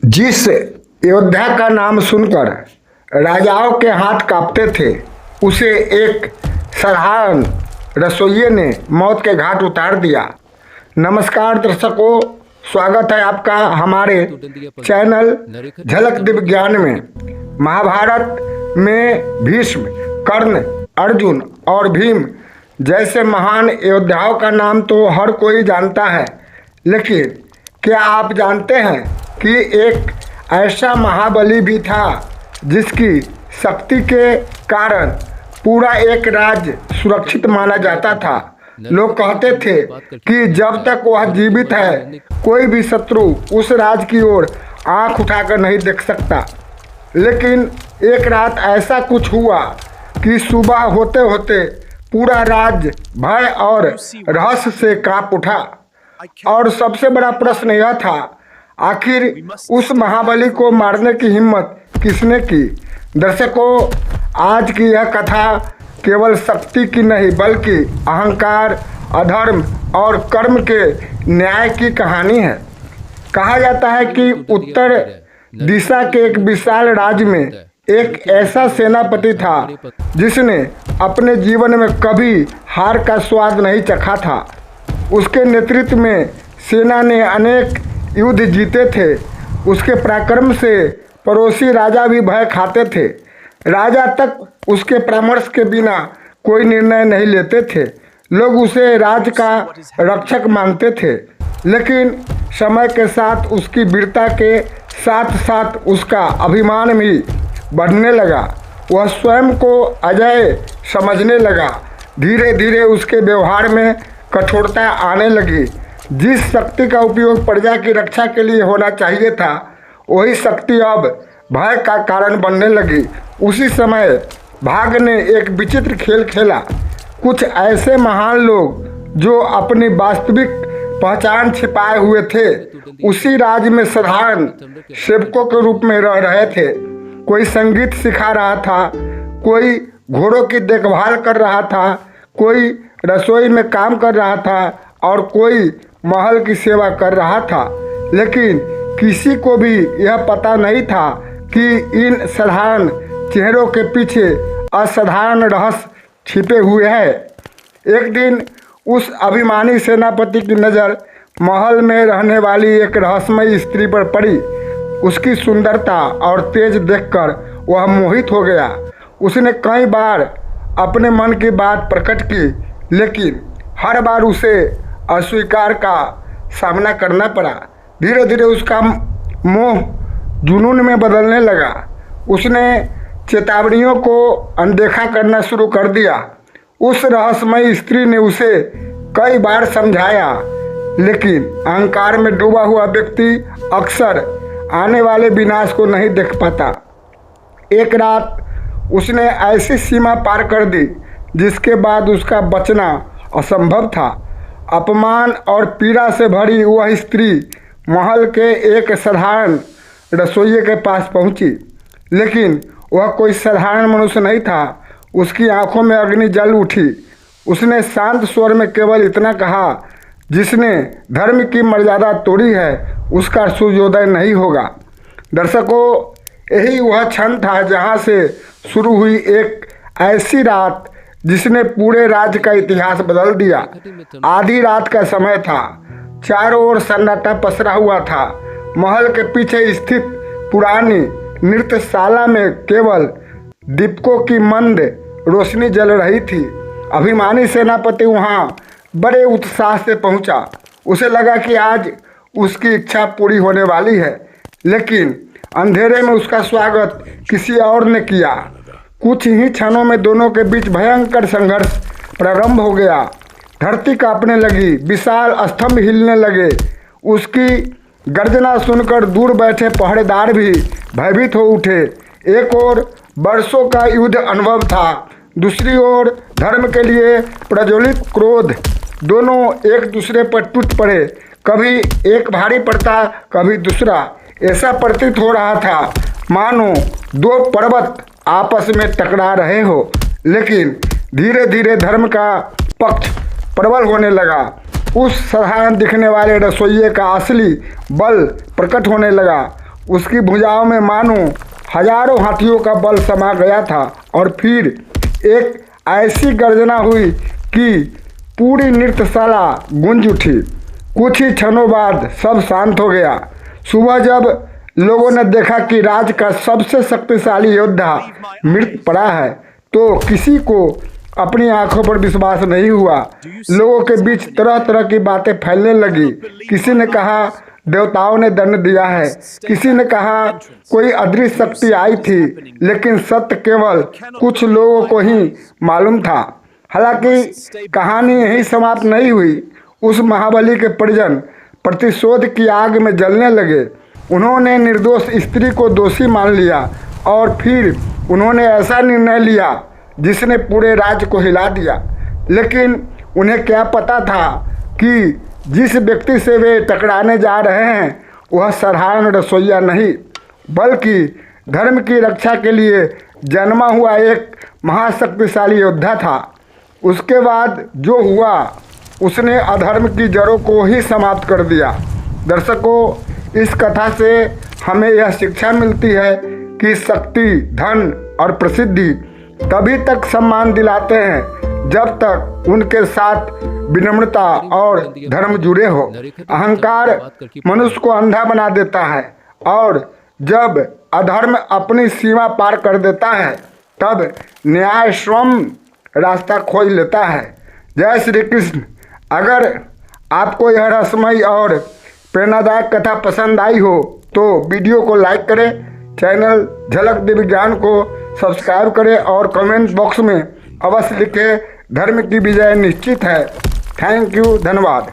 जिस योद्धा का नाम सुनकर राजाओं के हाथ कांपते थे, उसे एक साधारण रसोइये ने मौत के घाट उतार दिया। नमस्कार दर्शकों, स्वागत है आपका हमारे चैनल झलक दिव्य ज्ञान में। महाभारत में भीष्म, कर्ण, अर्जुन और भीम जैसे महान योद्धाओं का नाम तो हर कोई जानता है, लेकिन क्या आप जानते हैं कि एक ऐसा महाबली भी था जिसकी शक्ति के कारण पूरा एक राज्य सुरक्षित माना जाता था। लोग कहते थे कि जब तक वह जीवित है, कोई भी शत्रु उस राज्य की ओर आंख उठाकर नहीं देख सकता। लेकिन एक रात ऐसा कुछ हुआ कि सुबह होते होते पूरा राज्य भय और रहस्य से कांप उठा। और सबसे बड़ा प्रश्न यह था, आखिर उस महाबली को मारने की हिम्मत किसने की। दर्शकों, आज की यह कथा केवल शक्ति की नहीं बल्कि अहंकार, अधर्म और कर्म के न्याय की कहानी है। कहा जाता है कि उत्तर दिशा के एक विशाल राज्य में एक ऐसा सेनापति था जिसने अपने जीवन में कभी हार का स्वाद नहीं चखा था। उसके नेतृत्व में सेना ने अनेक युद्ध जीते थे। उसके पराक्रम से पड़ोसी राजा भी भय खाते थे। राजा तक उसके परामर्श के बिना कोई निर्णय नहीं लेते थे। लोग उसे राज्य का रक्षक मानते थे, लेकिन समय के साथ उसकी वीरता के साथ साथ उसका अभिमान भी बढ़ने लगा। वह स्वयं को अजेय समझने लगा। धीरे धीरे उसके व्यवहार में कठोरता आने लगी। जिस शक्ति का उपयोग प्रजा की रक्षा के लिए होना चाहिए था, वही शक्ति अब भय का कारण बनने लगी। उसी समय भाग्य ने एक विचित्र खेल खेला। कुछ ऐसे महान लोग जो अपनी वास्तविक पहचान छिपाए हुए थे, उसी राज्य में साधारण सेवकों के रूप में रह रहे थे। कोई संगीत सिखा रहा था, कोई घोड़ों की देखभाल कर रहा था, कोई रसोई में काम कर रहा था और कोई महल की सेवा कर रहा था। लेकिन किसी को भी यह पता नहीं था कि इन साधारण चेहरों के पीछे असाधारण रहस्य छिपे हुए हैं। एक दिन उस अभिमानी सेनापति की नज़र महल में रहने वाली एक रहस्यमयी स्त्री पर पड़ी। उसकी सुंदरता और तेज देखकर वह मोहित हो गया। उसने कई बार अपने मन की बात प्रकट की, लेकिन हर बार उसे अस्वीकार का सामना करना पड़ा। धीरे धीरे उसका मोह जुनून में बदलने लगा। उसने चेतावनियों को अनदेखा करना शुरू कर दिया। उस रहस्यमयी स्त्री ने उसे कई बार समझाया, लेकिन अहंकार में डूबा हुआ व्यक्ति अक्सर आने वाले विनाश को नहीं देख पाता। एक रात उसने ऐसी सीमा पार कर दी जिसके बाद उसका बचना असंभव था। अपमान और पीड़ा से भरी वह स्त्री महल के एक साधारण रसोइये के पास पहुंची, लेकिन वह कोई साधारण मनुष्य नहीं था। उसकी आंखों में अग्नि जल उठी। उसने शांत स्वर में केवल इतना कहा, जिसने धर्म की मर्यादा तोड़ी है उसका सूर्योदय नहीं होगा। दर्शकों, यही वह क्षण था जहां से शुरू हुई एक ऐसी रात जिसने पूरे राज्य का इतिहास बदल दिया। आधी रात का समय था। चारों ओर सन्नाटा पसरा हुआ था। महल के पीछे स्थित पुरानी नृत्यशाला में केवल दीपकों की मंद रोशनी जल रही थी। अभिमानी सेनापति वहां बड़े उत्साह से पहुंचा। उसे लगा कि आज उसकी इच्छा पूरी होने वाली है, लेकिन अंधेरे में उसका स्वागत किसी और ने किया। कुछ ही क्षणों में दोनों के बीच भयंकर संघर्ष प्रारंभ हो गया। धरती कांपने लगी, विशाल स्तंभ हिलने लगे। उसकी गर्जना सुनकर दूर बैठे पहरेदार भी भयभीत हो उठे। एक ओर वर्षों का युद्ध अनुभव था, दूसरी ओर धर्म के लिए प्रज्वलित क्रोध। दोनों एक दूसरे पर टूट पड़े। कभी एक भारी पड़ता, कभी दूसरा। ऐसा प्रतीत हो रहा था मानो दो पर्वत आपस में टकरा रहे हो। लेकिन धीरे धीरे धर्म का पक्ष प्रबल होने लगा। उस साधारण दिखने वाले रसोइये का असली बल प्रकट होने लगा। उसकी भुजाओं में मानो हजारों हाथियों का बल समा गया था और फिर एक ऐसी गर्जना हुई कि पूरी नृत्यशाला गूंज उठी। कुछ ही क्षणों बाद सब शांत हो गया। सुबह जब लोगों ने देखा कि राज्य का सबसे शक्तिशाली योद्धा मृत पड़ा है तो किसी को अपनी आंखों पर विश्वास नहीं हुआ। लोगों के बीच तरह तरह की बातें फैलने लगी। किसी ने कहा देवताओं ने दंड दिया है, किसी ने कहा कोई अदृश्य शक्ति आई थी, लेकिन सत्य केवल कुछ लोगों को ही मालूम था। हालांकि कहानी यहीं समाप्त नहीं हुई। उस महाबली के परिजन प्रतिशोध की आग में जलने लगे। उन्होंने निर्दोष स्त्री को दोषी मान लिया और फिर उन्होंने ऐसा निर्णय लिया जिसने पूरे राज्य को हिला दिया। लेकिन उन्हें क्या पता था कि जिस व्यक्ति से वे टकराने जा रहे हैं वह साधारण रसोइया नहीं, बल्कि धर्म की रक्षा के लिए जन्मा हुआ एक महाशक्तिशाली योद्धा था। उसके बाद जो हुआ उसने अधर्म की जड़ों को ही समाप्त कर दिया। दर्शकों, इस कथा से हमें यह शिक्षा मिलती है कि शक्ति, धन और प्रसिद्धि तभी तक सम्मान दिलाते हैं जब तक उनके साथ विनम्रता और धर्म जुड़े हो। अहंकार मनुष्य को अंधा बना देता है और जब अधर्म अपनी सीमा पार कर देता है तब न्याय स्वयं रास्ता खोज लेता है। जय श्री कृष्ण। अगर आपको यह रहस्यमयी और प्रेरणादायक कथा पसंद आई हो तो वीडियो को लाइक करें, चैनल झलक दिव्य ज्ञान को सब्सक्राइब करें और कमेंट बॉक्स में अवश्य लिखें धर्म की विजय निश्चित है। थैंक यू, धन्यवाद।